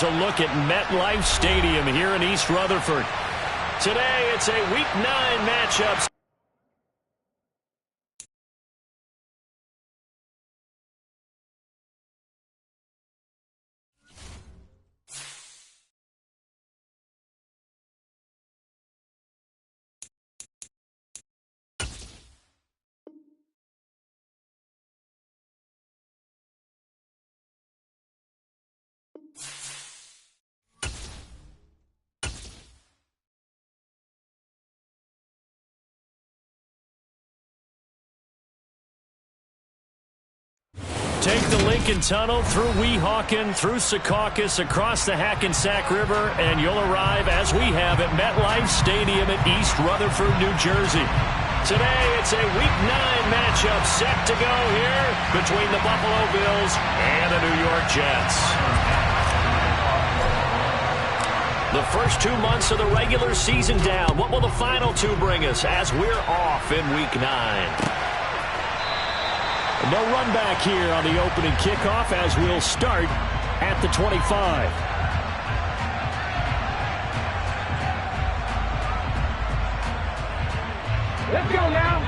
A look at MetLife Stadium here in East Rutherford. Today, it's a Week 9 matchup. Take the Lincoln Tunnel through Weehawken, through Secaucus, across the Hackensack River, and you'll arrive, as we have, at MetLife Stadium in East Rutherford, New Jersey. Today, it's a Week 9 matchup set to go here between the Buffalo Bills and the New York Jets. The first 2 months of the regular season down. What will the final 2 bring us as we're off in Week 9? No run back here on the opening kickoff as we'll start at the 25. Let's go now.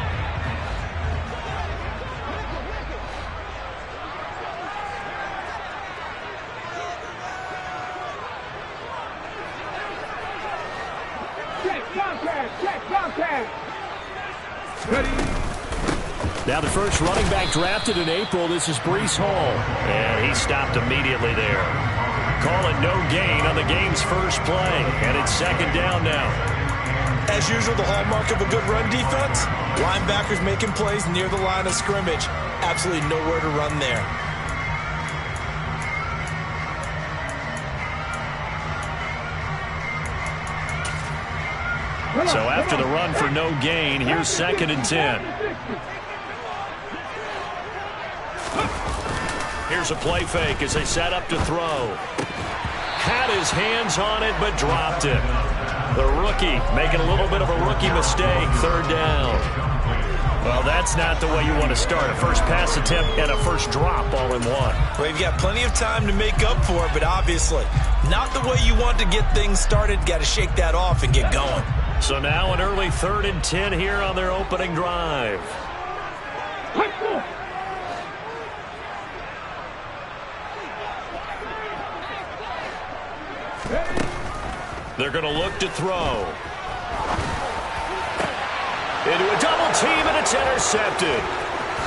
Check contact. Check contact. Ready. Now the first running back drafted in April, this is Breece Hall. And he stopped immediately there. Call it no gain on the game's first play. And it's second down now. As usual, the hallmark of a good run defense, linebackers making plays near the line of scrimmage. Absolutely nowhere to run there. So after the run for no gain, here's second and 10. Here's a play fake as they set up to throw. Had his hands on it, but dropped it. The rookie making a little bit of a rookie mistake, third down. Well, that's not the way you want to start. A first pass attempt and a first drop all in one. Well, you've got plenty of time to make up for it, but obviously not the way you want to get things started. Got to shake that off and get going. So now an early 3rd and 10 here on their opening drive. They're going to look to throw. Into a double team, and it's intercepted.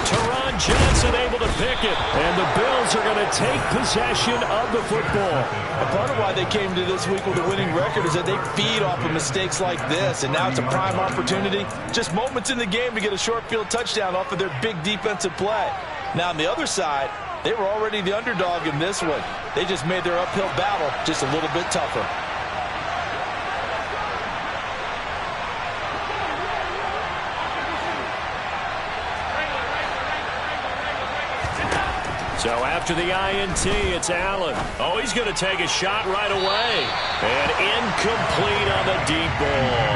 Teron Johnson able to pick it, and the Bills are going to take possession of the football. A part of why they came to this week with a winning record is that they feed off of mistakes like this, and now it's a prime opportunity. Just moments in the game to get a short field touchdown off of their big defensive play. Now on the other side, they were already the underdog in this one. They just made their uphill battle just a little bit tougher. So after the INT, it's Allen. Oh, he's going to take a shot right away. And incomplete on the deep ball.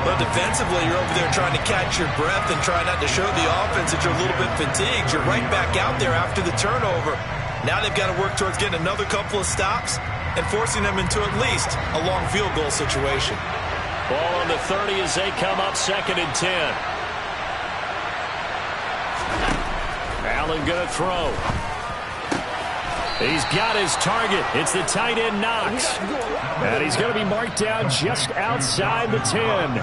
Well, defensively, you're over there trying to catch your breath and try not to show the offense that you're a little bit fatigued. You're right back out there after the turnover. Now they've got to work towards getting another couple of stops and forcing them into at least a long field goal situation. Ball on the 30 as they come up second and 10. Allen going to throw. He's got his target. It's the tight end Knox. And he's going to be marked down just outside the 10.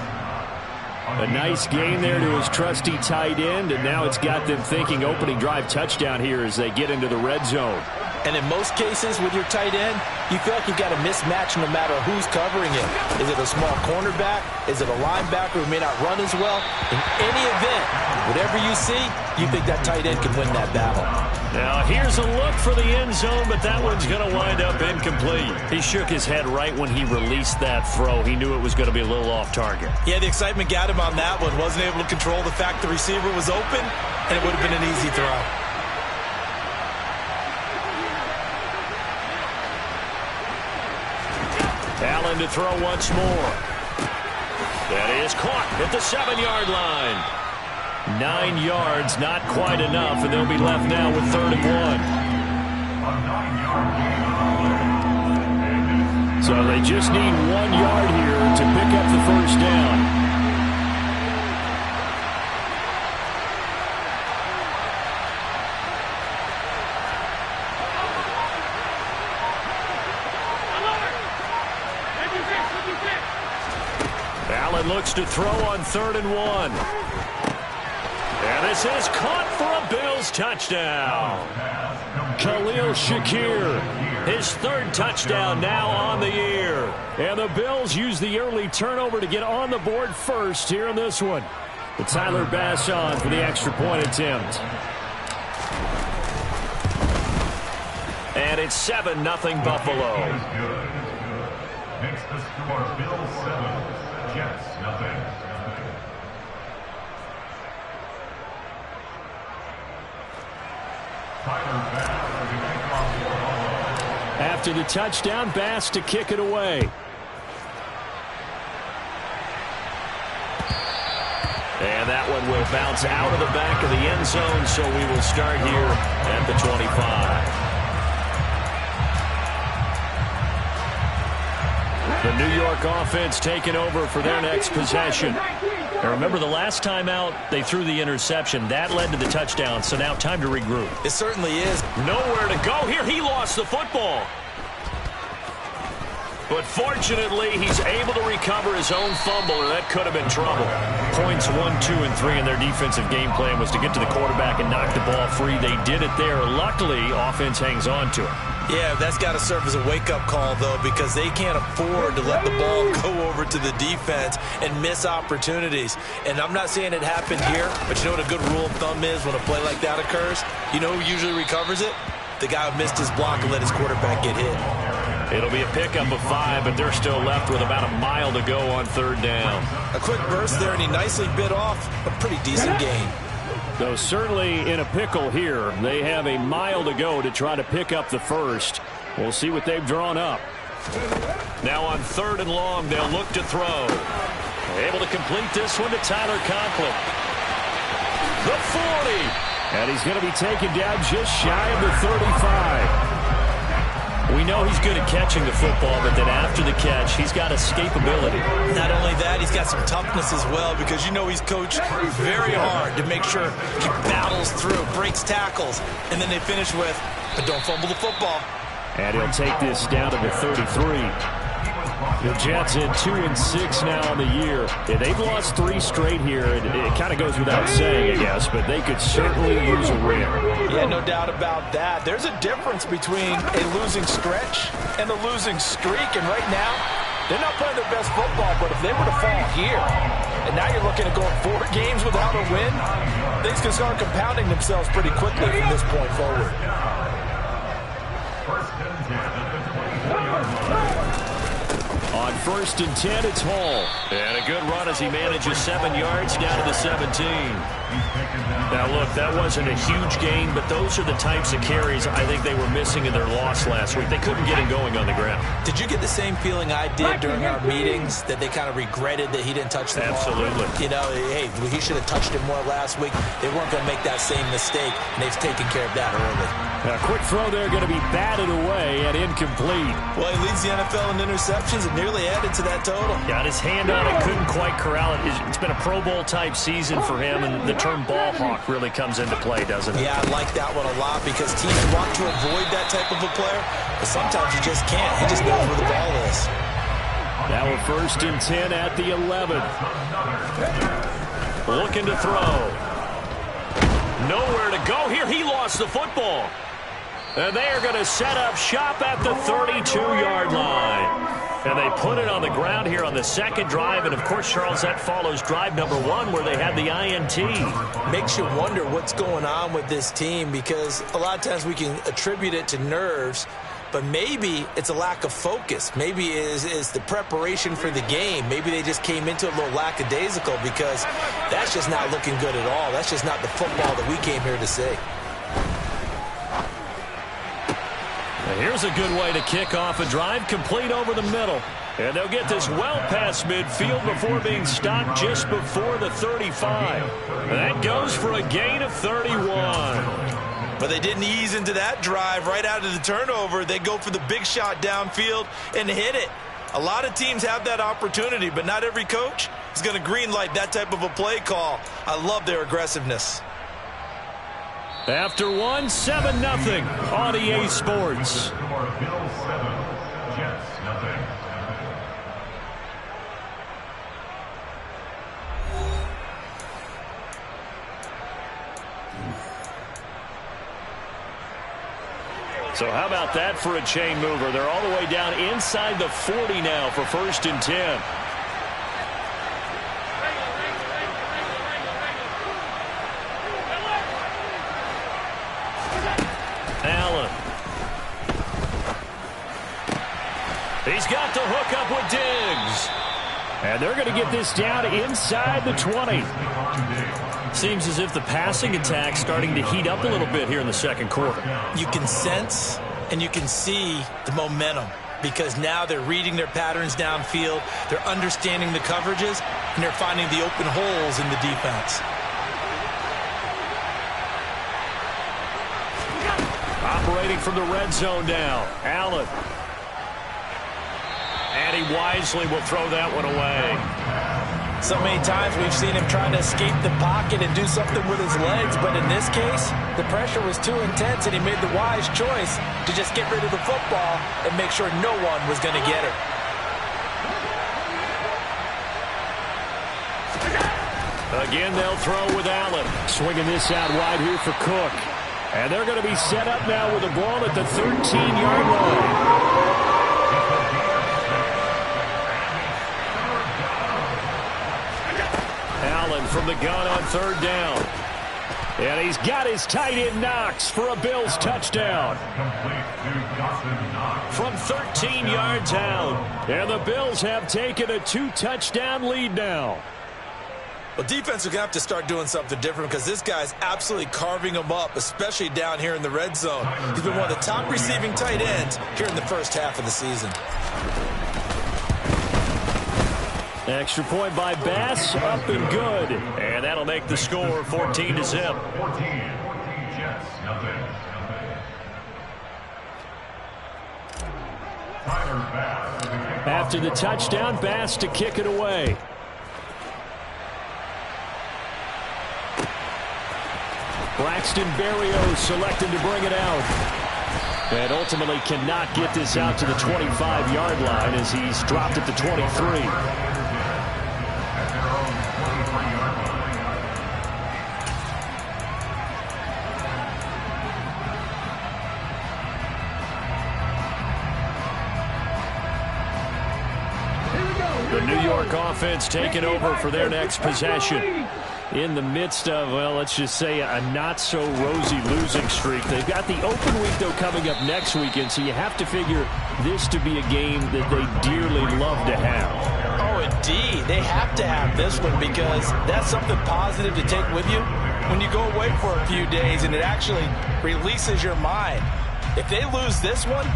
A nice gain there to his trusty tight end, and now it's got them thinking opening drive touchdown here as they get into the red zone. And in most cases with your tight end, you feel like you've got a mismatch no matter who's covering him. Is it a small cornerback? Is it a linebacker who may not run as well? In any event, whatever you see, you think that tight end can win that battle. Now here's a look for the end zone, but that one's going to wind up incomplete. He shook his head right when he released that throw. He knew it was going to be a little off target. Yeah, the excitement got him on that one. Wasn't able to control the fact the receiver was open, and it would have been an easy throw. Allen to throw once more. That is caught at the 7-yard line. 9 yards, not quite enough, and they'll be left now with 3rd and 1. So they just need 1 yard here to pick up the first down. Allen looks to throw on 3rd and 1. And this is caught for a Bills touchdown. Khalil Shakir, his 3rd touchdown now on the year. And the Bills use the early turnover to get on the board first here in this one. But Tyler Bass on for the extra point attempt. And it's 7-0 Buffalo. Makes the score Bills 7, Jets 0. After the touchdown, Bass to kick it away. And that one will bounce out of the back of the end zone, so we will start here at the 25. The New York offense taking over for their next possession. Now remember, the last time out, they threw the interception. That led to the touchdown, so now time to regroup. It certainly is. Nowhere to go here. He lost the football. But fortunately, he's able to recover his own fumble, or that could have been trouble. Points 1, 2, and 3 in their defensive game plan was to get to the quarterback and knock the ball free. They did it there. Luckily, offense hangs on to it. Yeah, that's got to serve as a wake-up call, though, because they can't afford to let the ball go over to the defense and miss opportunities. And I'm not saying it happened here, but you know what a good rule of thumb is when a play like that occurs? You know who usually recovers it? The guy who missed his block and let his quarterback get hit. It'll be a pickup of 5, but they're still left with about a mile to go on 3rd down. A quick burst there, and he nicely bit off a pretty decent gain. Though certainly in a pickle here. They have a mile to go to try to pick up the first. We'll see what they've drawn up. Now on 3rd and long, they'll look to throw. Able to complete this one to Tyler Conklin. The 40. And he's going to be taken down just shy of the 35. We know he's good at catching the football, but then after the catch, he's got escapability. Not only that, he's got some toughness as well, because you know he's coached very hard to make sure he battles through, breaks tackles, and then they finish with, but don't fumble the football. And he'll take this down to the 33. The Jets in 2-6 now on the year. Yeah, they've lost 3 straight here. It kind of goes without saying, I guess, but they could certainly use a win. Yeah, no doubt about that. There's a difference between a losing stretch and a losing streak, and right now, they're not playing their best football, but if they were to fall here, and now you're looking at going 4 games without a win, things can start compounding themselves pretty quickly from this point forward. On 1st and 10, it's Hall. And a good run as he manages 7 yards down to the 17. Now, look, that wasn't a huge gain, but those are the types of carries I think they were missing in their loss last week. They couldn't get him going on the ground. Did you get the same feeling I did during our meetings, that they kind of regretted that he didn't touch the ball? Absolutely. You know, hey, he should have touched it more last week. They weren't going to make that same mistake, and they've taken care of that early. A quick throw there, going to be batted away and incomplete. Well, he leads the NFL in interceptions and nearly added to that total. Got his hand on it, couldn't quite corral it. It's been a Pro Bowl-type season for him, and the term ball hawk really comes into play, doesn't it? Yeah, I like that one a lot because teams want to avoid that type of a player, but sometimes you just can't. He just knows where the ball is. Now we're 1st and 10 at the 11. Looking to throw. Nowhere to go here. He lost the football. And they are going to set up shop at the 32-yard line. And they put it on the ground here on the 2nd drive. And, of course, Charles, that follows drive number 1 where they had the INT. Makes you wonder what's going on with this team because a lot of times we can attribute it to nerves, but maybe it's a lack of focus. Maybe it is the preparation for the game. Maybe they just came into it a little lackadaisical because that's just not looking good at all. That's just not the football that we came here to see. Here's a good way to kick off a drive, complete over the middle. And they'll get this well past midfield before being stopped just before the 35. And that goes for a gain of 31. But they didn't ease into that drive right out of the turnover. They go for the big shot downfield and hit it. A lot of teams have that opportunity, but not every coach is going to greenlight that type of a play call. I love their aggressiveness. After 1, 7-0 on EA Sports. Bills 7, Jets nothing. So how about that for a chain mover? They're all the way down inside the 40 now for 1st and 10. Allen. He's got the hook up with Diggs. And they're going to get this down inside the 20. Seems as if the passing attack's starting to heat up a little bit here in the second quarter. You can sense and you can see the momentum because now they're reading their patterns downfield, they're understanding the coverages, and they're finding the open holes in the defense. Operating from the red zone now, Allen. And he wisely will throw that one away. So many times we've seen him trying to escape the pocket and do something with his legs, but in this case, the pressure was too intense and he made the wise choice to just get rid of the football and make sure no one was going to get it. Again, they'll throw with Allen. Swinging this out wide here for Cook. And they're going to be set up now with the ball at the 13-yard line. Allen from the gun on 3rd down. And he's got his tight end Knox for a Bills touchdown. From 13 yards out. And the Bills have taken a 2-touchdown lead now. Well, defense are going to have to start doing something different because this guy's absolutely carving them up, especially down here in the red zone. He's been one of the top receiving tight ends here in the first half of the season. Extra point by Bass, up and good. And that'll make the score 14-0. 14, Jets, nothing. Tyler Bass. After the touchdown, Bass to kick it away. Braxton Berrios selected to bring it out. And ultimately cannot get this out to the 25-yard line as he's dropped at the 23. The New York offense taking over for their next possession. In the midst of, well, let's just say a not-so-rosy losing streak. They've got the open week, though, coming up next weekend, so you have to figure this to be a game that they dearly love to have. Oh, indeed. They have to have this one because that's something positive to take with you when you go away for a few days, and it actually releases your mind. If they lose this one,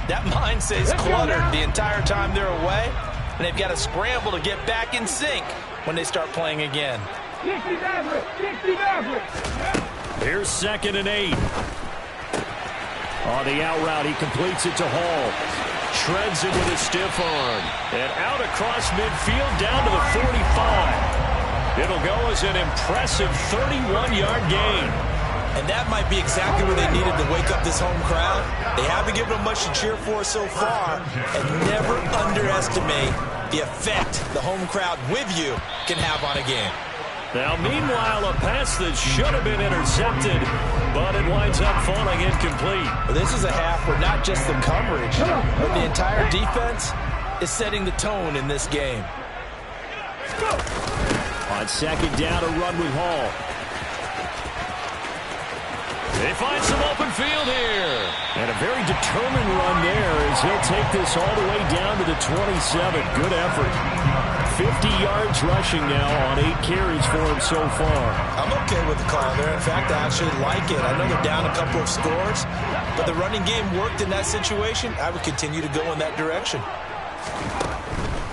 that mind stays cluttered the entire time they're away, and they've got to scramble to get back in sync when they start playing again. Here's 2nd and 8. On the out route, he completes it to Hall. Shreds it with a stiff arm. And out across midfield down to the 45. It'll go as an impressive 31-yard gain. And that might be exactly what they needed to wake up this home crowd. They haven't given them much to cheer for so far. And never underestimate the effect the home crowd with you can have on a game. Now, meanwhile, a pass that should have been intercepted, but it winds up falling incomplete. Well, this is a half where not just the coverage, but the entire defense is setting the tone in this game. On 2nd down, a run with Hall. They find some open field here. And a very determined run there as he'll take this all the way down to the 27. Good effort. 50 yards rushing now on 8 carries for him so far. I'm okay with the call there. In fact, I actually like it. I know they're down a couple of scores, but the running game worked in that situation. I would continue to go in that direction.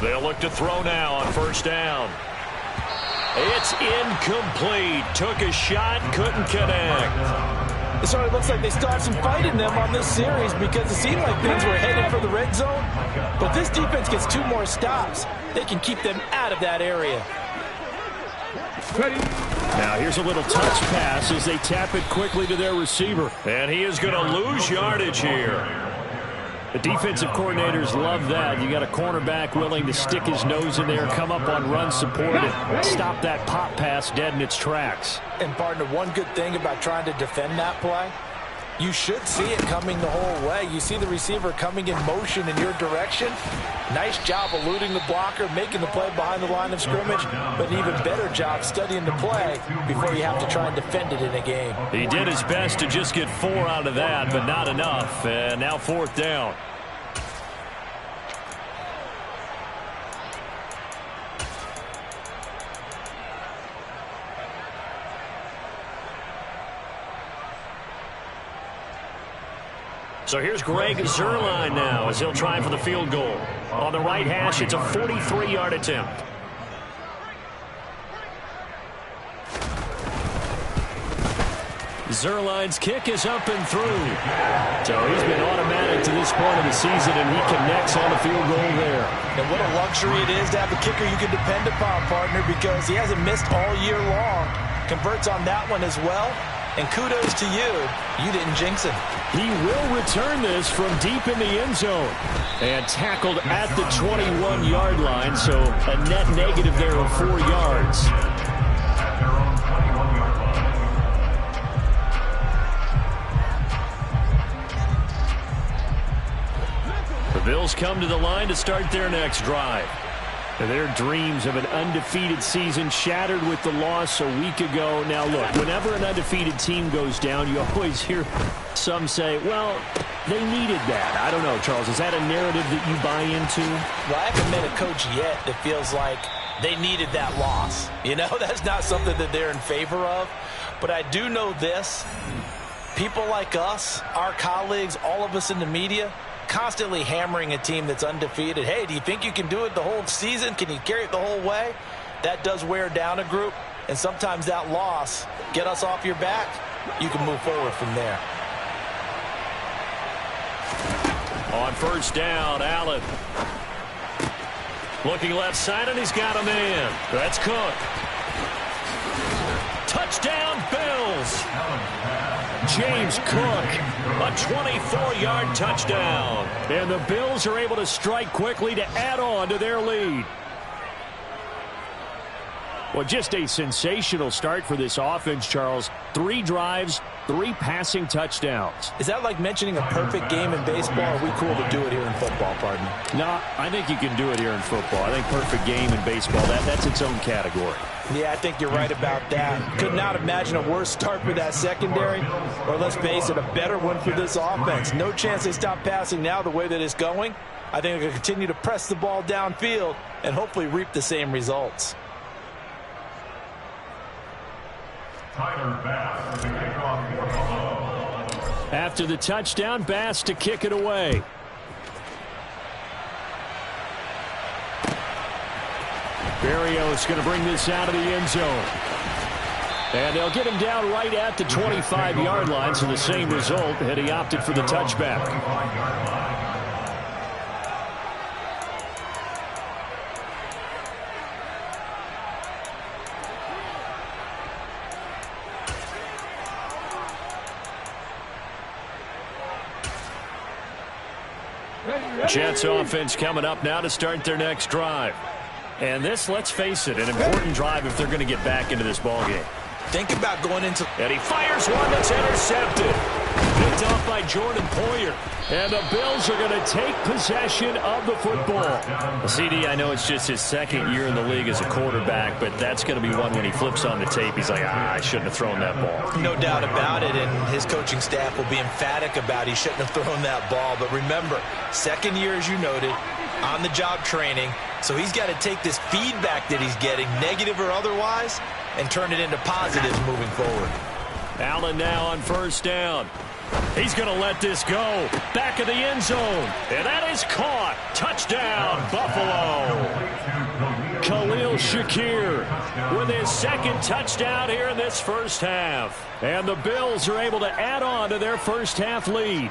They'll look to throw now on 1st down. It's incomplete. Took a shot, couldn't connect. It sort of looks like they still have some fight in them on this series because it seemed like things were headed for the red zone. But this defense gets 2 more stops. They can keep them out of that area. Now here's a little touch pass as they tap it quickly to their receiver. And he is going to lose yardage here. The defensive coordinators love that. You got a cornerback willing to stick his nose in there, come up on run support, and stop that pop pass dead in its tracks. And, partner, one good thing about trying to defend that play, you should see it coming the whole way. You see the receiver coming in motion in your direction. Nice job eluding the blocker, making the play behind the line of scrimmage, but an even better job studying the play before you have to try and defend it in a game. He did his best to just get 4 out of that, but not enough. And now 4th down. So here's Greg Zuerlein now as he'll try for the field goal. On the right hash, it's a 43-yard attempt. Zuerlein's kick is up and through. So he's been automatic to this point of the season, and he connects on the field goal there. And what a luxury it is to have a kicker you can depend upon, partner, because he hasn't missed all year long. Converts on that one as well. And kudos to you. You didn't jinx him. He will return this from deep in the end zone. And tackled at the 21-yard line, so a net negative there of 4 yards. At their own 21-yard line. The Bills come to the line to start their next drive. Their dreams of an undefeated season shattered with the loss a week ago. Now, look, whenever an undefeated team goes down, you always hear some say, well, they needed that. I don't know, Charles. Is that a narrative that you buy into? Well, I haven't met a coach yet that feels like they needed that loss. You know, that's not something that they're in favor of. But I do know this. People like us, our colleagues, all of us in the media, constantly hammering a team that's undefeated. Hey, do you think you can do it the whole season? Can you carry it the whole way? That does wear down a group, and sometimes that loss, get us off your back, you can move forward from there. On 1st down, Allen. Looking left side, and he's got a man. That's Cook. Touchdown, Bills. James Cook, a 24-yard touchdown. And the Bills are able to strike quickly to add on to their lead. Well, just a sensational start for this offense, Charles. 3 drives, 3 passing touchdowns. Is that like mentioning a perfect game in baseball, or are we cool to do it here in football, partner? No, I think you can do it here in football. I think perfect game in baseball, that's its own category. Yeah, I think you're right about that. Could not imagine a worse start for that secondary, or let's face it, a better one for this offense. No chance they stop passing now the way that it's going. I think they're going to continue to press the ball downfield and hopefully reap the same results. Tyler Bass to kick off for Buffalo. After the touchdown, Bass to kick it away. Berrios going to bring this out of the end zone. And they'll get him down right at the 25-yard line, so the same result, and he opted for the touchback. Jets offense coming up now to start their next drive. And this, let's face it, an important drive if they're going to get back into this ballgame. Think about going into... And he fires one that's intercepted. Picked off by Jordan Poyer. And the Bills are going to take possession of the football. CD, I know it's just his 2nd year in the league as a quarterback, but that's going to be one when he flips on the tape. He's like, I shouldn't have thrown that ball. No doubt about it, and his coaching staff will be emphatic about he shouldn't have thrown that ball. But remember, 2nd year, as you noted, on-the-job training. So he's got to take this feedback that he's getting, negative or otherwise, and turn it into positives moving forward. Allen now on 1st down. He's going to let this go. Back of the end zone. And that is caught. Touchdown, Buffalo. Khalil Shakir with his second touchdown here in this first half. And the Bills are able to add on to their first half lead.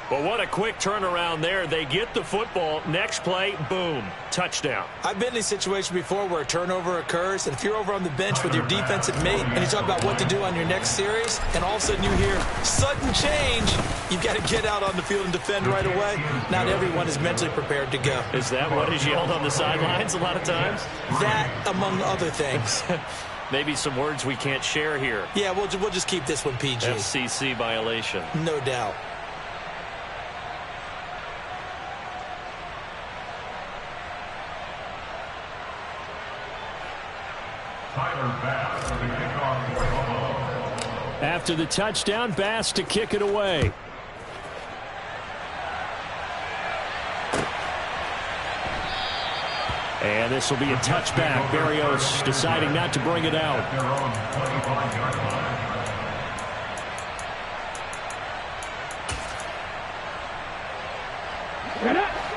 Well, what a quick turnaround there. They get the football. Next play, boom, touchdown. I've been in a situation before where a turnover occurs, and if you're over on the bench with your defensive mate and you talk about what to do on your next series, and all of a sudden you hear sudden change, you've got to get out on the field and defend right away. Not everyone is mentally prepared to go. Is that what is yelled on the sidelines a lot of times? That, among other things. Maybe some words we can't share here. Yeah, we'll just keep this one PG. FCC violation. No doubt. After the touchdown, Bass to kick it away. And this will be a touchback. Berrios deciding not to bring it out.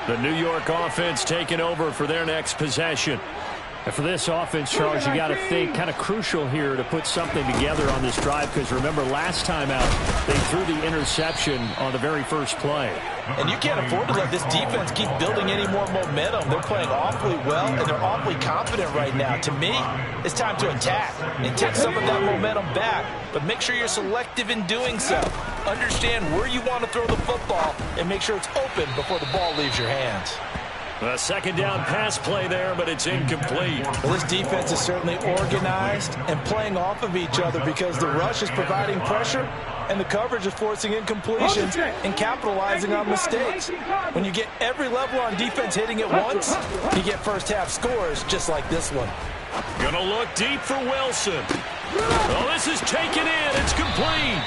The New York offense taking over for their next possession. And for this offense, Charles, you got to think kind of crucial here to put something together on this drive, because remember last time out they threw the interception on the very first play. And you can't afford to let this defense keep building any more momentum. They're playing awfully well, and they're awfully confident right now. To me, it's time to attack and take some of that momentum back, but make sure you're selective in doing so. Understand where you want to throw the football and make sure it's open before the ball leaves your hands. A second down pass play there, but it's incomplete. Well, this defense is certainly organized and playing off of each other because the rush is providing pressure and the coverage is forcing incompletions and capitalizing on mistakes. When you get every level on defense hitting at once, you get first half scores just like this one. Gonna look deep for Wilson. Oh, this is taken in. It's complete.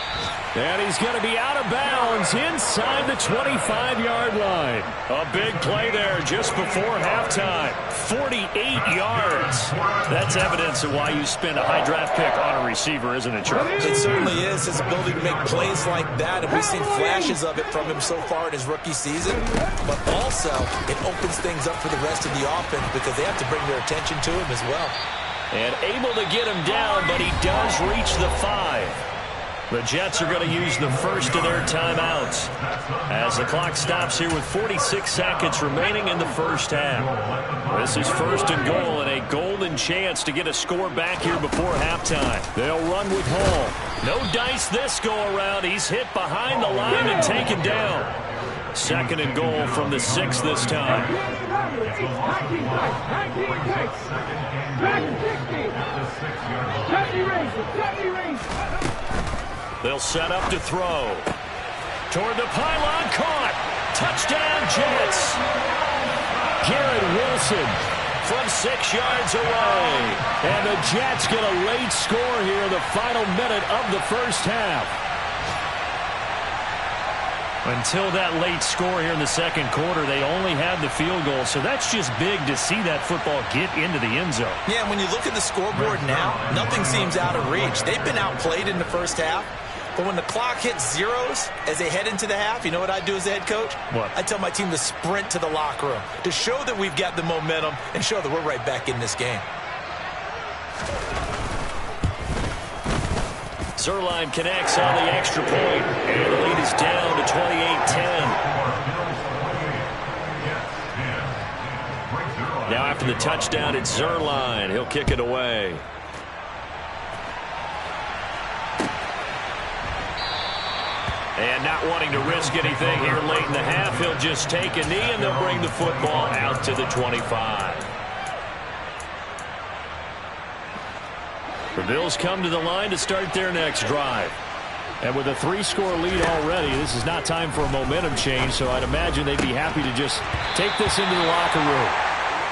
And he's going to be out of bounds inside the 25-yard line. A big play there just before halftime. 48 yards. That's evidence of why you spend a high draft pick on a receiver, isn't it, Charles? It certainly is. His ability to make plays like that, and we've seen flashes of it from him so far in his rookie season. But also, it opens things up for the rest of the offense because they have to bring their attention to him as well. And able to get him down, but he does reach the 5. The Jets are going to use the first of their timeouts as the clock stops here with 46 seconds remaining in the first half. This is first and goal and a golden chance to get a score back here before halftime. They'll run with Hall. No dice this go-around. He's hit behind the line and taken down. Second and goal from the 6 this time. They'll set up to throw. Toward the pylon, caught. Touchdown, Jets. Garrett Wilson from 6 yards away. And the Jets get a late score here in the final minute of the first half. Until that late score here in the second quarter, they only had the field goal. So that's just big to see that football get into the end zone. Yeah, and when you look at the scoreboard now, nothing seems out of reach. They've been outplayed in the first half. But when the clock hits zeros as they head into the half, you know what I do as a head coach? What? I tell my team to sprint to the locker room to show that we've got the momentum and show that we're right back in this game. Zuerlein connects on the extra point, and the lead is down to 28-10. Now after the touchdown, it's Zuerlein. He'll kick it away. And not wanting to risk anything here late in the half, he'll just take a knee, and they'll bring the football out to the 25. The Bills come to the line to start their next drive. And with a 3-score lead already, this is not time for a momentum change, so I'd imagine they'd be happy to just take this into the locker room.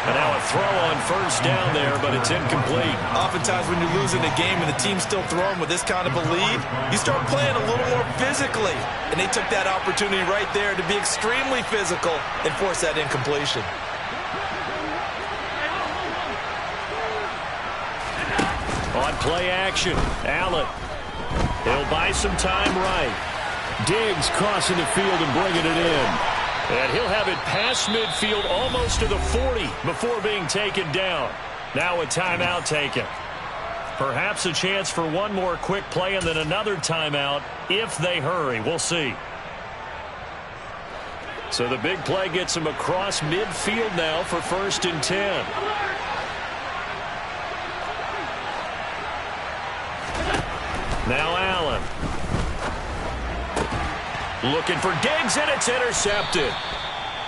And now a throw on first down there, but it's incomplete. Oftentimes when you're losing a game and the team's still throwing with this kind of a lead, you start playing a little more physically. And they took that opportunity right there to be extremely physical and force that incompletion. On play action, Allen. He'll buy some time right. Diggs crossing the field and bringing it in. And he'll have it past midfield almost to the 40 before being taken down. Now a timeout taken. Perhaps a chance for one more quick play and then another timeout if they hurry. We'll see. So the big play gets him across midfield now for 1st and 10. Now Allen. Looking for Diggs, and it's intercepted.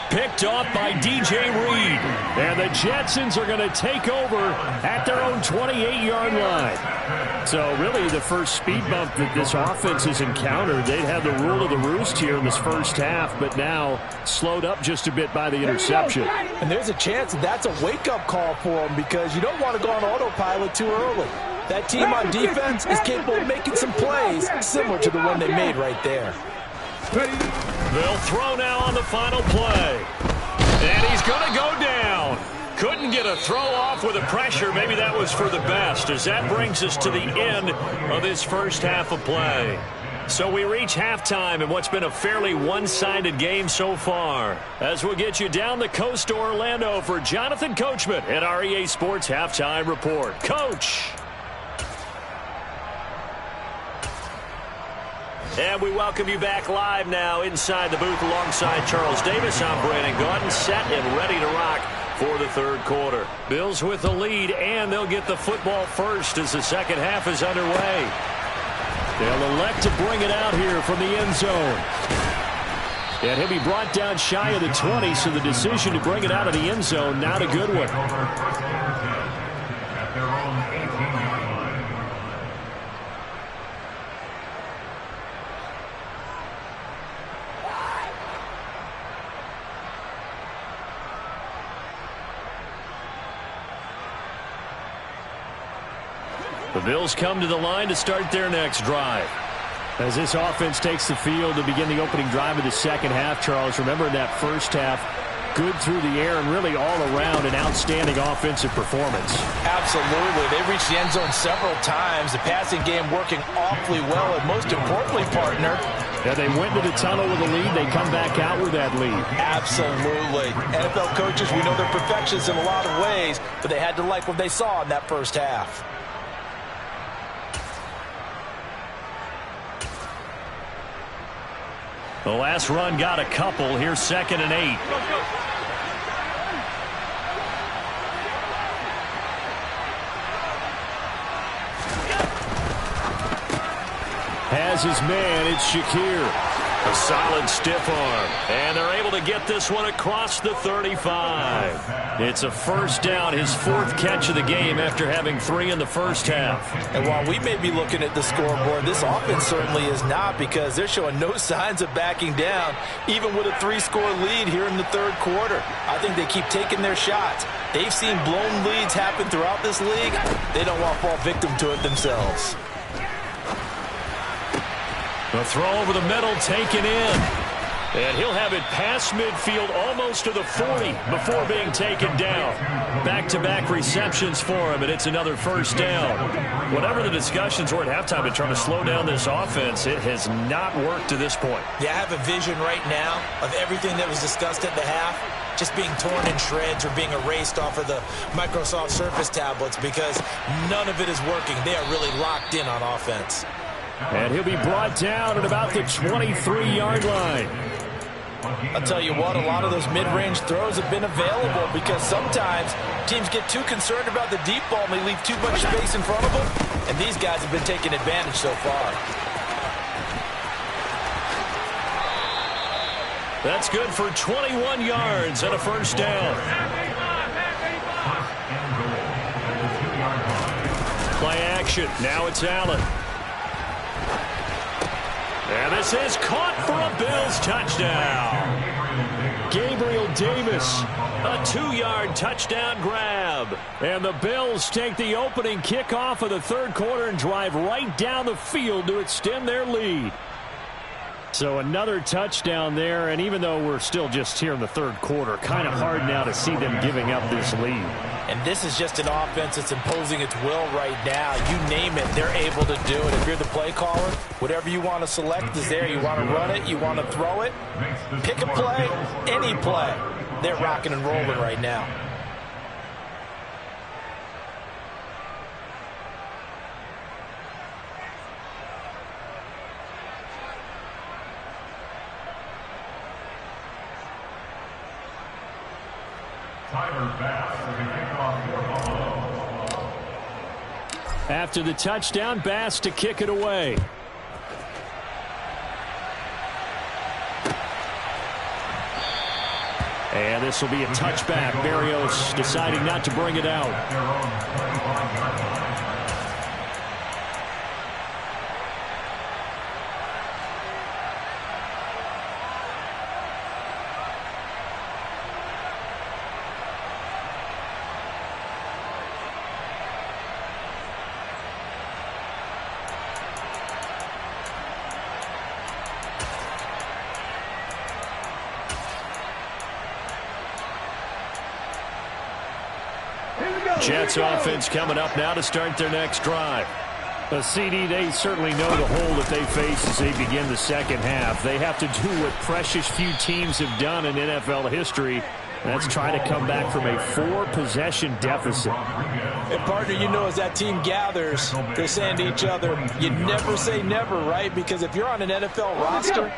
Picked off by DJ Reed. And the Jetsons are going to take over at their own 28-yard line. So really the first speed bump that this offense has encountered, they'd have the rule of the roost here in this first half, but now slowed up just a bit by the interception. And there's a chance that's a wake-up call for them because you don't want to go on autopilot too early. That team on defense is capable of making some plays similar to the one they made right there. They'll throw now on the final play. And he's going to go down. Couldn't get a throw off with the pressure. Maybe that was for the best, as that brings us to the end of this first half of play. So we reach halftime in what's been a fairly one-sided game so far. As we'll get you down the coast to Orlando for Jonathan Coachman at our EA Sports Halftime Report. Coach. And we welcome you back live now inside the booth alongside Charles Davis. I'm Brandon Gaudin, set and ready to rock for the third quarter. Bills with the lead, and they'll get the football first as the second half is underway. They'll elect to bring it out here from the end zone. And he'll be brought down shy of the 20, so the decision to bring it out of the end zone, not a good one. At their own 18-yard line. The Bills come to the line to start their next drive. As this offense takes the field to begin the opening drive of the second half, Charles, remember in that first half, good through the air and really all around an outstanding offensive performance. Absolutely. They reached the end zone several times. The passing game working awfully well, and most importantly, partner, yeah, they went to the tunnel with a lead. They come back out with that lead. Absolutely. NFL coaches, we know they're perfectionists in a lot of ways, but they had to like what they saw in that first half. The last run got a couple. Here's 2nd and 8. Has his man. It's Shakir. A solid stiff arm. And they're able to get this one across the 35. It's a first down, his 4th catch of the game after having 3 in the first half. And while we may be looking at the scoreboard, this offense certainly is not, because they're showing no signs of backing down, even with a 3-score lead here in the third quarter. I think they keep taking their shots. They've seen blown leads happen throughout this league. They don't want to fall victim to it themselves. The throw over the middle taken in. And he'll have it past midfield almost to the 40 before being taken down. Back-to-back receptions for him, and it's another first down. Whatever the discussions were at halftime to try to slow down this offense, it has not worked to this point. Yeah, I have a vision right now of everything that was discussed at the half just being torn in shreds or being erased off of the Microsoft Surface tablets, because none of it is working. They are really locked in on offense. And he'll be brought down at about the 23-yard line. I'll tell you what, a lot of those mid-range throws have been available, because sometimes teams get too concerned about the deep ball and they leave too much space in front of them, and these guys have been taking advantage so far. That's good for 21 yards and a first down. Play action. Now it's Allen. And this is caught for a Bills touchdown. Gabriel Davis, a 2-yard touchdown grab. And the Bills take the opening kickoff of the third quarter and drive right down the field to extend their lead. So another touchdown there, and even though we're still just here in the third quarter, kind of hard now to see them giving up this lead. And this is just an offense that's imposing its will right now. You name it, they're able to do it. If you're the play caller, whatever you want to select is there. You want to run it, you want to throw it, pick a play, any play. They're rocking and rolling right now. Tyler Bass with a kickoff for Buffalo. After the touchdown, Bass to kick it away. And this will be a touchback. Berrios deciding not to bring it out. Their own 25-yard line. Jets offense coming up now to start their next drive. CD, they certainly know the hole that they face as they begin the second half. They have to do what precious few teams have done in NFL history. That's try to come back from a 4-possession deficit. And, partner, you know, as that team gathers, they're saying to each other, you never say never, right? Because if you're on an NFL roster,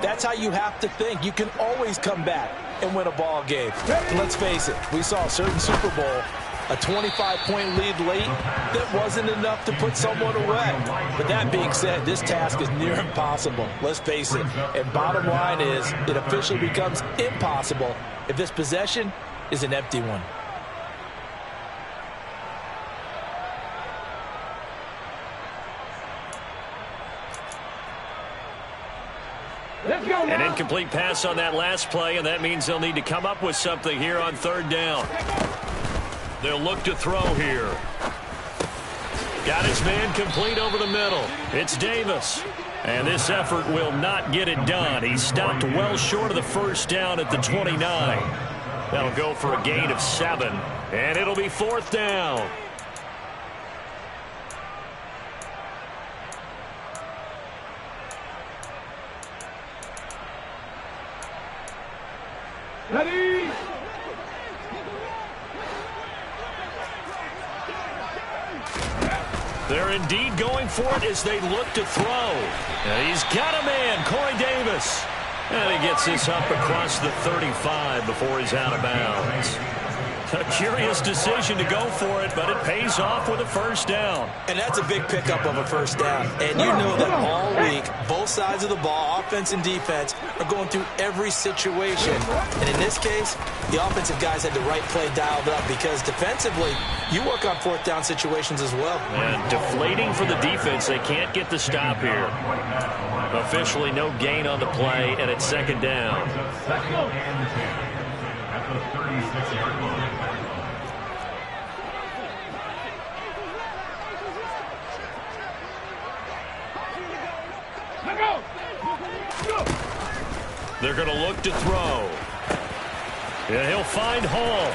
that's how you have to think. You can always come back and win a ball game. Let's face it, we saw a certain Super Bowl, a 25-point lead late, that wasn't enough to put someone away. But that being said, this task is near impossible. Let's face it. And bottom line is, it officially becomes impossible if this possession is an empty one. An incomplete pass on that last play, and that means they'll need to come up with something here on third down. They'll look to throw here. Got his man complete over the middle. It's Davis. And this effort will not get it done. He stopped well short of the first down at the 29. That'll go for a gain of 7. And it'll be fourth down. Ready? They're indeed going for it as they look to throw. And he's got a man, Corey Davis. And he gets this up across the 35 before he's out of bounds. A curious decision to go for it, but it pays off with a first down. And that's a big pickup of a first down. And you know that all week, both sides of the ball, offense and defense, are going through every situation. And in this case, the offensive guys had the right play dialed up because defensively, you work on fourth down situations as well. And deflating for the defense. They can't get the stop here. Officially no gain on the play, and it's second down. Second and 10 at the 36-yard line. They're going to look to throw. And he'll find Hall.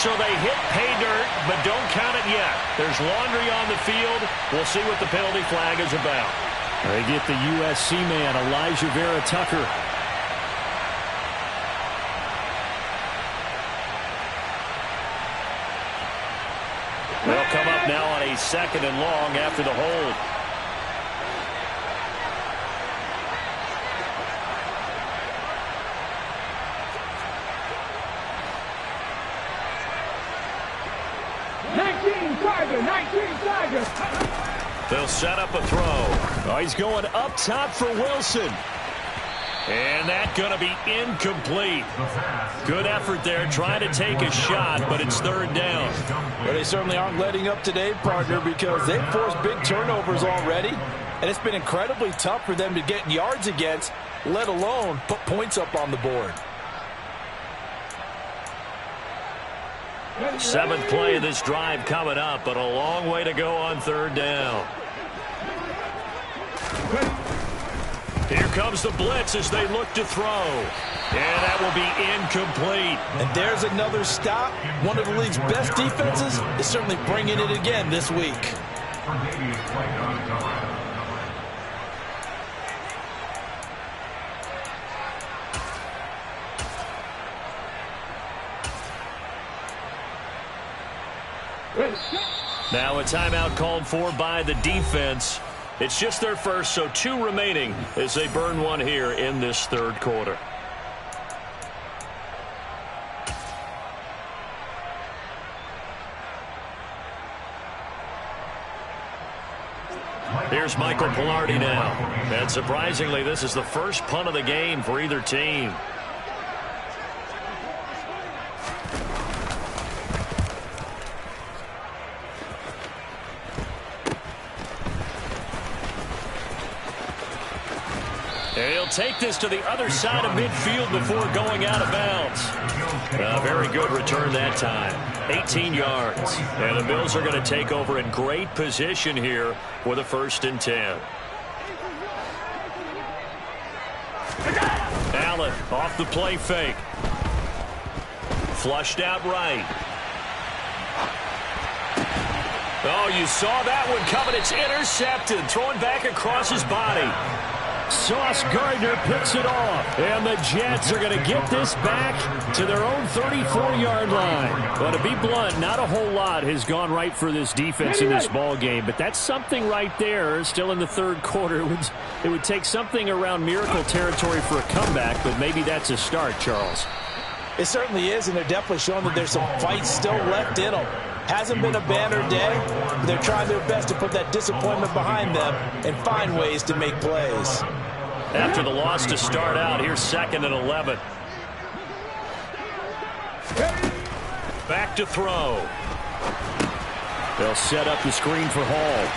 So they hit pay dirt, but don't count it yet. There's laundry on the field. We'll see what the penalty flag is about. They get the USC man, Elijah Vera Tucker. They'll come up now on a second and long after the hold. They'll set up a throw. Oh, he's going up top for Wilson. And that's going to be incomplete. Good effort there, trying to take a shot, but it's third down. Well, they certainly aren't letting up today, partner, because they've forced big turnovers already. And it's been incredibly tough for them to get yards against, let alone put points up on the board. Seventh play of this drive coming up, but a long way to go on third down. Here comes the blitz as they look to throw. And that will be incomplete. And there's another stop. One of the league's best defenses is certainly bringing it again this week. Now a timeout called for by the defense. It's just their first, so 2 remaining as they burn one here in this third quarter. Here's Michael Palardy now. And surprisingly, this is the first punt of the game for either team. And he'll take this to the other side of midfield before going out of bounds. A very good return that time. 18 yards. And the Bills are going to take over in great position here for the 1st and 10. Allen off the play fake. Flushed out right. Oh, you saw that one coming. It's intercepted. Throwing back across his body. Sauce Gardner picks it off. And the Jets are going to get this back to their own 34-yard line. But to be blunt, not a whole lot has gone right for this defense in this ball game. But that's something right there. Still in the 3rd quarter. It would take something around miracle territory for a comeback. But maybe that's a start, Charles. It certainly is, and they're definitely showing that there's some fight still left in them. Hasn't been a banner day, but they're trying their best to put that disappointment behind them and find ways to make plays. After the loss to start out, here's 2nd and 11. Back to throw. They'll set up the screen for Hall.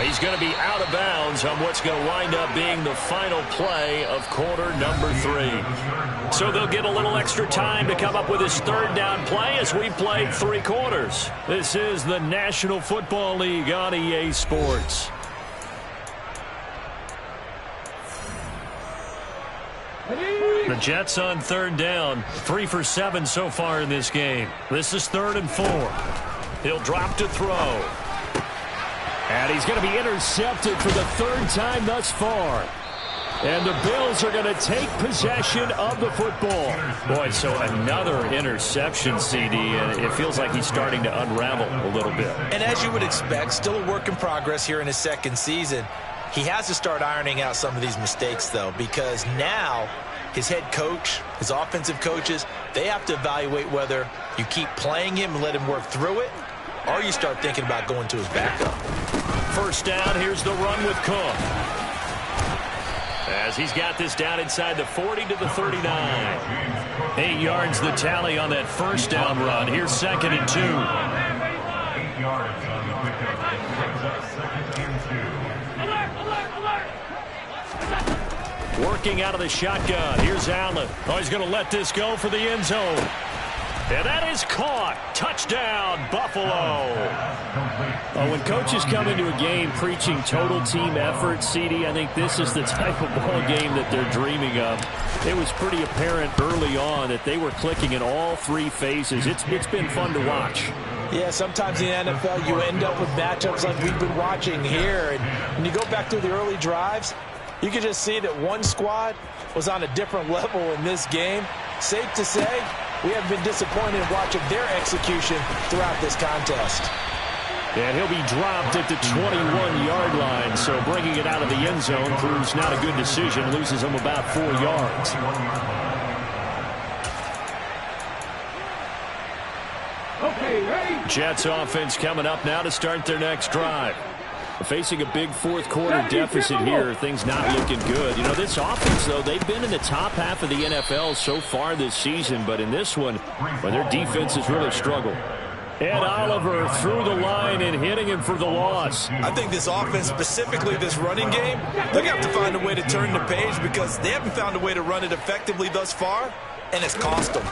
He's going to be out of bounds on what's going to wind up being the final play of quarter number 3. So they'll get a little extra time to come up with his 3rd down play as we play 3 quarters. This is the National Football League on EA Sports. The Jets on 3rd down. 3 for 7 so far in this game. This is 3rd and 4. He'll drop to throw. And he's going to be intercepted for the 3rd time thus far. And the Bills are going to take possession of the football. Boy, so another interception, CD, and it feels like he's starting to unravel a little bit. And as you would expect, still a work in progress here in his 2nd season. He has to start ironing out some of these mistakes, though, because now his head coach, his offensive coaches, they have to evaluate whether you keep playing him and let him work through it, or you start thinking about going to his backup. 1st down, here's the run with Cook. As he's got this down inside the 40 to the 39. 8 yards the tally on that 1st down run. Here's 2nd and 2. 8 yards on the pickup. Brings up 2nd and 2. Working out of the shotgun. Here's Allen. Oh, he's going to let this go for the end zone. And that is caught. Touchdown, Buffalo. When coaches come into a game preaching total team effort, CD, I think this is the type of ball game that they're dreaming of. It was pretty apparent early on that they were clicking in all 3 phases. It's been fun to watch. Yeah, sometimes in the NFL you end up with matchups like we've been watching here. And when you go back through the early drives, you can just see that one squad was on a different level in this game. Safe to say, we have been disappointed in watching their execution throughout this contest. And he'll be dropped at the 21-yard line, so bringing it out of the end zone proves not a good decision, loses him about 4 yards. Okay, ready? Jets offense coming up now to start their next drive. Facing a big 4th quarter deficit here, things not looking good. You know, this offense, though, they've been in the top half of the NFL so far this season, but in this one, well, their defense has really struggled. Ed Oliver through the line and hitting him for the loss. I think this offense, specifically this running game, they're going to have to find a way to turn the page because they haven't found a way to run it effectively thus far, and it's cost them.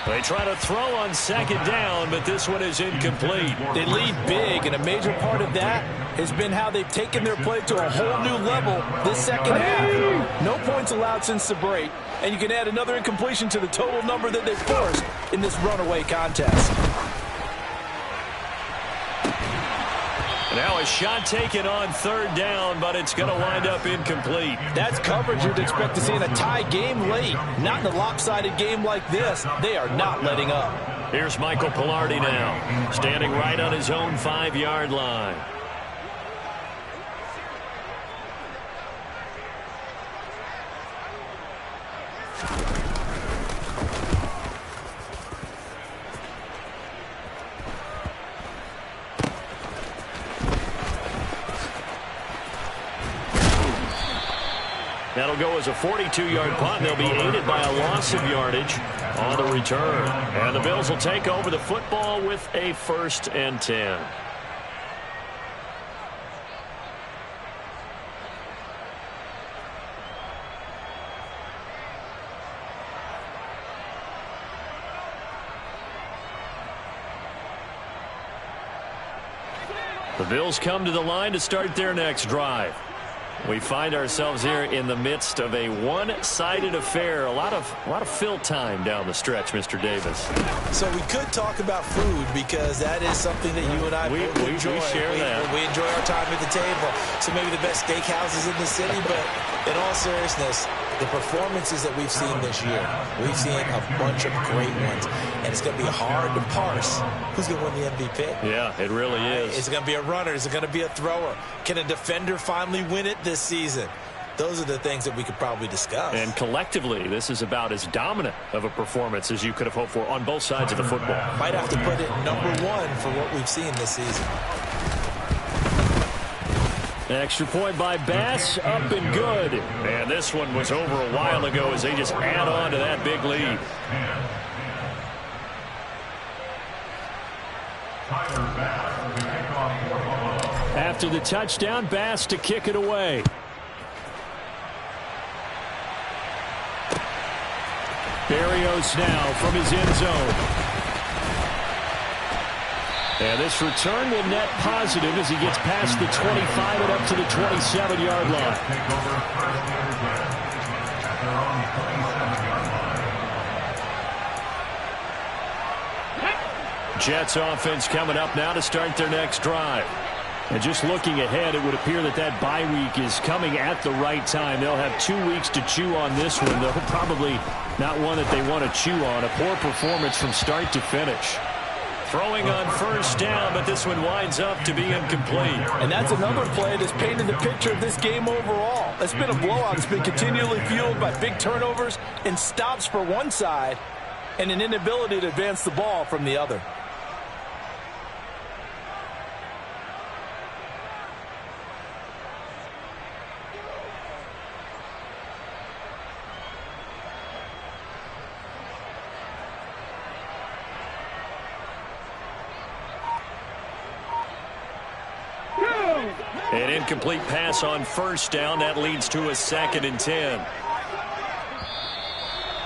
They try to throw on 2nd down, but this one is incomplete. They lead big, and a major part of that has been how they've taken their play to a whole new level this 2nd half. No points allowed since the break, and you can add another incompletion to the total number that they forced in this runaway contest. Now a shot taken on 3rd down, but it's going to wind up incomplete. That's coverage you'd expect to see in a tie game late. Not in a lopsided game like this. They are not letting up. Here's Michael Palardy now, standing right on his own 5-yard line. That'll go as a 42-yard punt. They'll be aided by a loss of yardage on the return. And the Bills will take over the football with a 1st and 10. The Bills come to the line to start their next drive. We find ourselves here in the midst of a one-sided affair. A lot of fill time down the stretch, Mr. Davis. So we could talk about food because that is something that you and I both enjoy. We share that. We enjoy our time at the table. So maybe the best steakhouses in the city, but in all seriousness, the performances that we've seen this year, we've seen a bunch of great ones. And it's going to be hard to parse who's going to win the MVP. Yeah, it really is. Is it going to be a runner? Is it going to be a thrower? Can a defender finally win it this season? Those are the things that we could probably discuss. And collectively, this is about as dominant of a performance as you could have hoped for on both sides of the football. Might have to put it #1 for what we've seen this season. Extra point by Bass, up and good. And this one was over a while ago as they just add on to that big lead. After the touchdown, Bass to kick it away. Berrios now from his end zone. And this return will net positive as he gets past the 25 and up to the 27-yard line. Jets offense coming up now to start their next drive. And just looking ahead, it would appear that bye week is coming at the right time. They'll have 2 weeks to chew on this one, though probably not one that they want to chew on. A poor performance from start to finish. Throwing on 1st down, but this one winds up to be incomplete. And that's another play that's painted the picture of this game overall. It's been a blowout. It's been continually fueled by big turnovers and stops for one side and an inability to advance the ball from the other. An incomplete pass on 1st down. That leads to a 2nd and 10.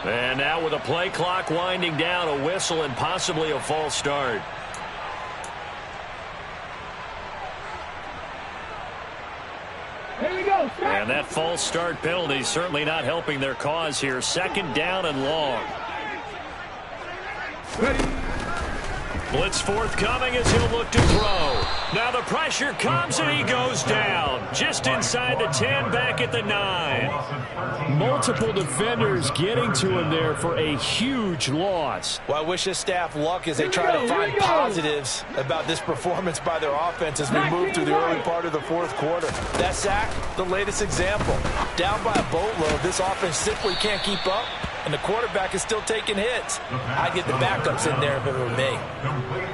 And now with a play clock winding down, a whistle and possibly a false start. Here we go. And that false start penalty certainly not helping their cause here. 2nd down and long. Ready. Blitz forthcoming as he'll look to throw. Now the pressure comes and he goes down. Just inside the 10, back at the 9. Multiple defenders getting to him there for a huge loss. Well, I wish his staff luck as they try to find positives about this performance by their offense as we move through the early part of the 4th quarter. That sack, the latest example. Down by a boatload, this offense simply can't keep up, and the quarterback is still taking hits. I'd get the backups in there if it were me.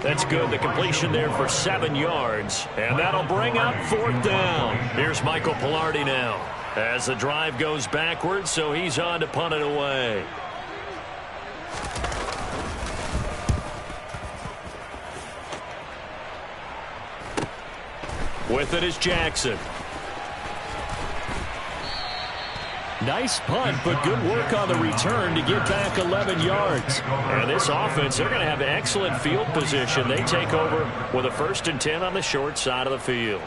That's good. The completion there for 7 yards. And that'll bring up 4th down. Here's Michael Pilardi now as the drive goes backwards, so he's on to punt it away. With it is Jackson. Nice punt, but good work on the return to get back 11 yards. And this offense, they're going to have excellent field position. They take over with a 1st and 10 on the short side of the field.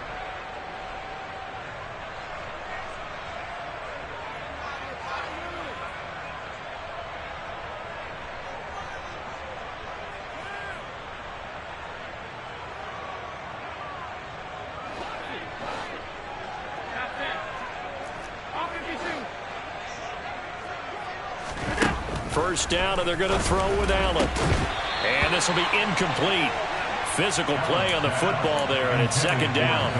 First down, and they're going to throw with Allen. And this will be incomplete. Physical play on the football there, and it's 2nd down.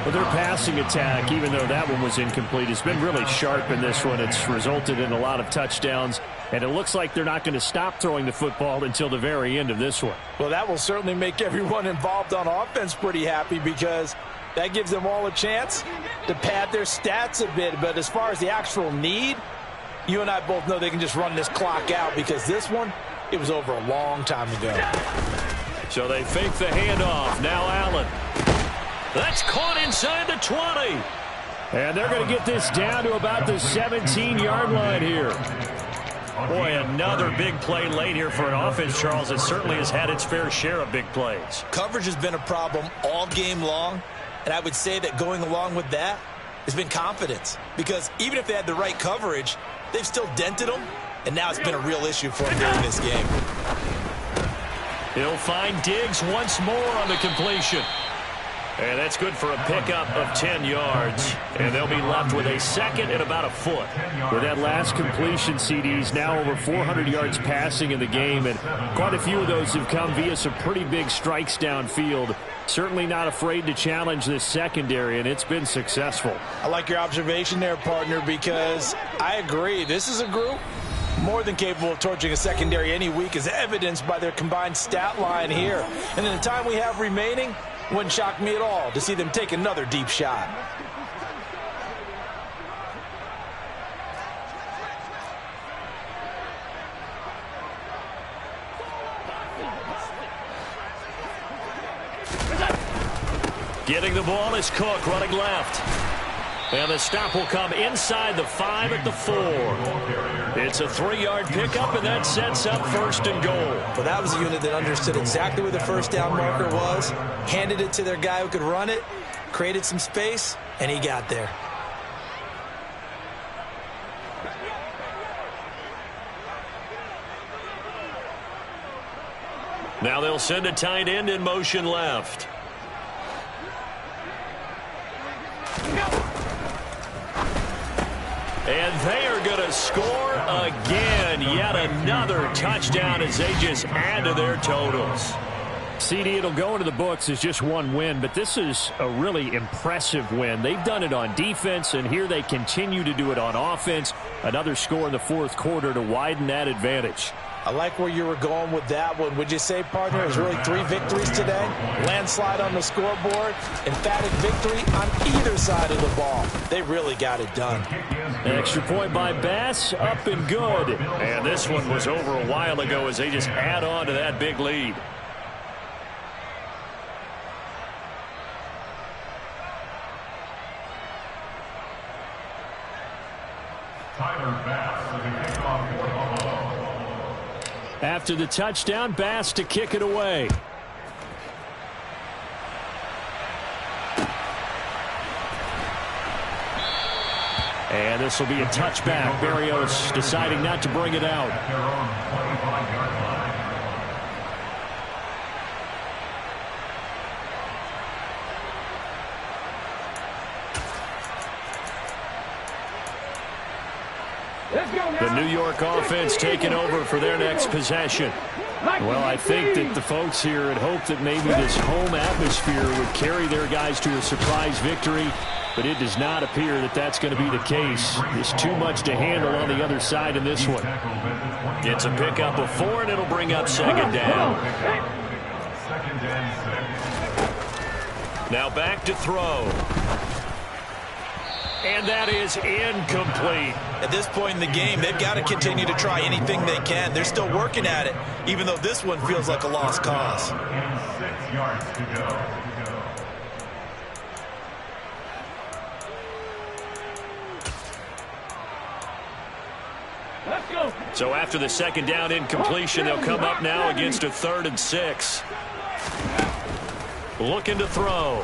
Well, their passing attack, even though that one was incomplete, has been really sharp in this one. It's resulted in a lot of touchdowns, and it looks like they're not going to stop throwing the football until the very end of this one. Well, that will certainly make everyone involved on offense pretty happy because That gives them all a chance to pad their stats a bit. But as far as the actual need, you and I both know they can just run this clock out because this one, it was over a long time ago. So they fake the handoff. Now Allen. That's caught inside the 20. And they're going to get this down to about the 17-yard line here. Boy, another big play late here for an offense, Charles. It certainly has had its fair share of big plays. Coverage has been a problem all game long, and I would say that going along with that has been confidence. Because even if they had the right coverage, they've still dented them, and now it's been a real issue for them during this game. He'll find Diggs once more on the completion. And that's good for a pickup of 10 yards. And they'll be left with a second and about a foot. With that last completion, CD's now over 400 yards passing in the game. And quite a few of those have come via some pretty big strikes downfield. Certainly not afraid to challenge this secondary, and it's been successful. I like your observation there, partner, because I agree. This is a group more than capable of torching a secondary any week, as evidenced by their combined stat line here. And in the time we have remaining, wouldn't shock me at all to see them take another deep shot. Getting the ball is Cook running left. And the stop will come inside the 5 at the 4. It's a 3-yard pickup, and that sets up 1st and goal. But that was a unit that understood exactly where the first down marker was, handed it to their guy who could run it, created some space, and he got there. Now they'll send a tight end in motion left. And they are going to score again. Yet another touchdown as they just add to their totals. CD, it'll go into the books as just one win, but this is a really impressive win. They've done it on defense, and here they continue to do it on offense. Another score in the 4th quarter to widen that advantage. I like where you were going with that one. Would you say, partner, it was really 3 victories today? Landslide on the scoreboard, emphatic victory on either side of the ball. They really got it done. An extra point by Bass, up and good. And this one was over a while ago as they just add on to that big lead. Tyler Bass with a kickoff for Buffalo. After the touchdown, Bass to kick it away. And this will be a touchback. Berrios deciding not to bring it out. At their own 25-yard line. Let's go now. The New York offense taking over for their next possession. Well, I think that the folks here had hoped that maybe this home atmosphere would carry their guys to a surprise victory, but it does not appear that that's going to be the case. There's too much to handle on the other side in this one. It's a pickup of 4, and it'll bring up 2nd down. 2nd and 6. Now back to throw. And that is incomplete. At this point in the game, they've got to continue to try anything they can. They're still working at it, even though this one feels like a lost cause. And 6 yards to go. Let's go. So after the 2nd down incompletion, they'll come up now against a 3rd and 6. Looking to throw.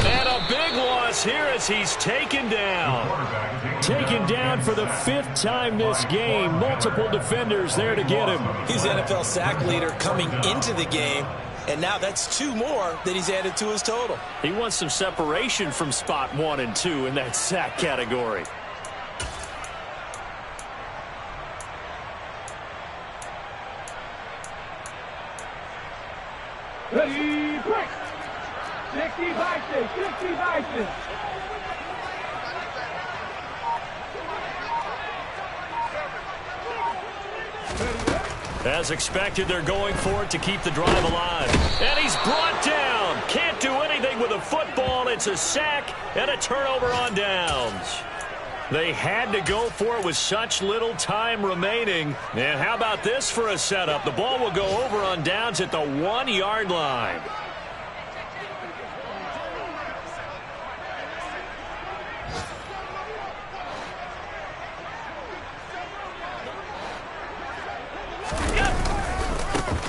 And a big loss here as he's taken down. Taken down for the 5th time this game. Multiple defenders there to get him. He's the NFL sack leader coming into the game, and now that's 2 more that he's added to his total. He wants some separation from spot 1 and 2 in that sack category. Ready, break. 60 vices, 60 vices. As expected, they're going for it to keep the drive alive. And he's brought down. Can't do anything with a football. It's a sack and a turnover on downs. They had to go for it with such little time remaining. And how about this for a setup? The ball will go over on downs at the 1-yard line.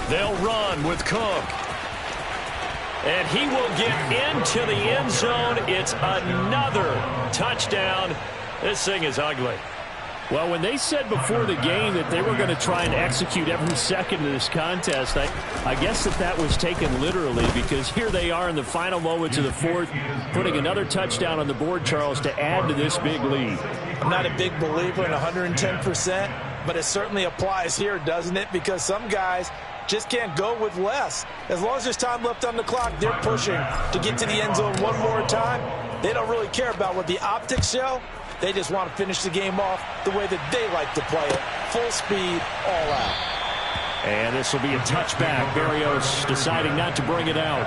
They'll run with Cook. And he will get into the end zone. It's another touchdown. This thing is ugly. Well, when they said before the game that they were going to try and execute every second of this contest, I guess that was taken literally, because here they are in the final moments of the fourth, putting another touchdown on the board, Charles, to add to this big lead. I'm not a big believer in 110%, but it certainly applies here, doesn't it? Because some guys just can't go with less. As long as there's time left on the clock, they're pushing to get to the end zone one more time. They don't really care about what the optics show. They just want to finish the game off the way that they like to play it. Full speed, all out. And this will be a touchback. Berrios deciding not to bring it out.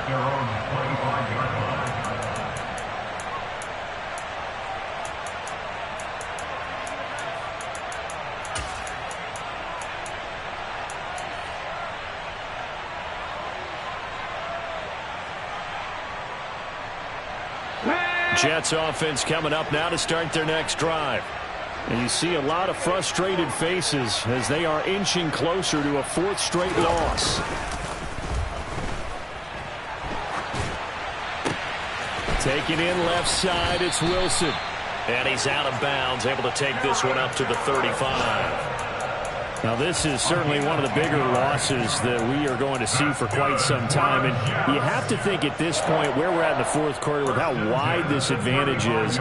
Jets offense coming up now to start their next drive. And you see a lot of frustrated faces as they are inching closer to a fourth straight loss. Taking in left side, it's Wilson. And he's out of bounds, able to take this one up to the 35. Now, this is certainly one of the bigger losses that we are going to see for quite some time. And you have to think at this point where we're at in the fourth quarter with how wide this advantage is.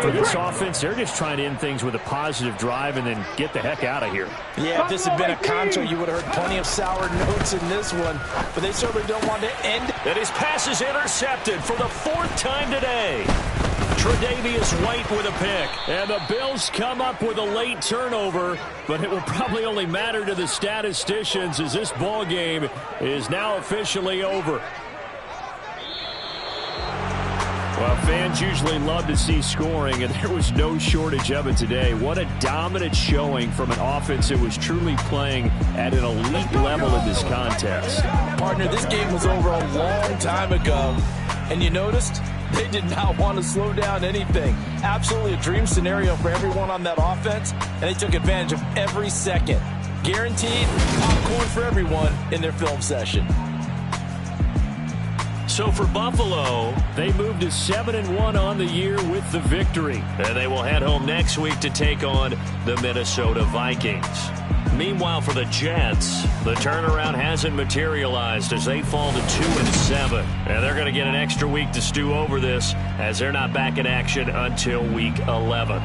For this offense, they're just trying to end things with a positive drive and then get the heck out of here. Yeah, if this had been a Concho, you would have heard plenty of sour notes in this one. But they certainly don't want to end. And his pass is intercepted for the fourth time today. Tre'Davious White with a pick. And the Bills come up with a late turnover, but it will probably only matter to the statisticians as this ball game is now officially over. Well, fans usually love to see scoring, and there was no shortage of it today. What a dominant showing from an offense that was truly playing at an elite level in this contest. Partner, this game was over a long time ago, and you noticed they did not want to slow down anything. Absolutely a dream scenario for everyone on that offense, and they took advantage of every second. Guaranteed popcorn for everyone in their film session. So for Buffalo, they moved to 7-1 on the year with the victory. And they will head home next week to take on the Minnesota Vikings. Meanwhile, for the Jets, the turnaround hasn't materialized as they fall to 2-7. And they're going to get an extra week to stew over this as they're not back in action until week 11.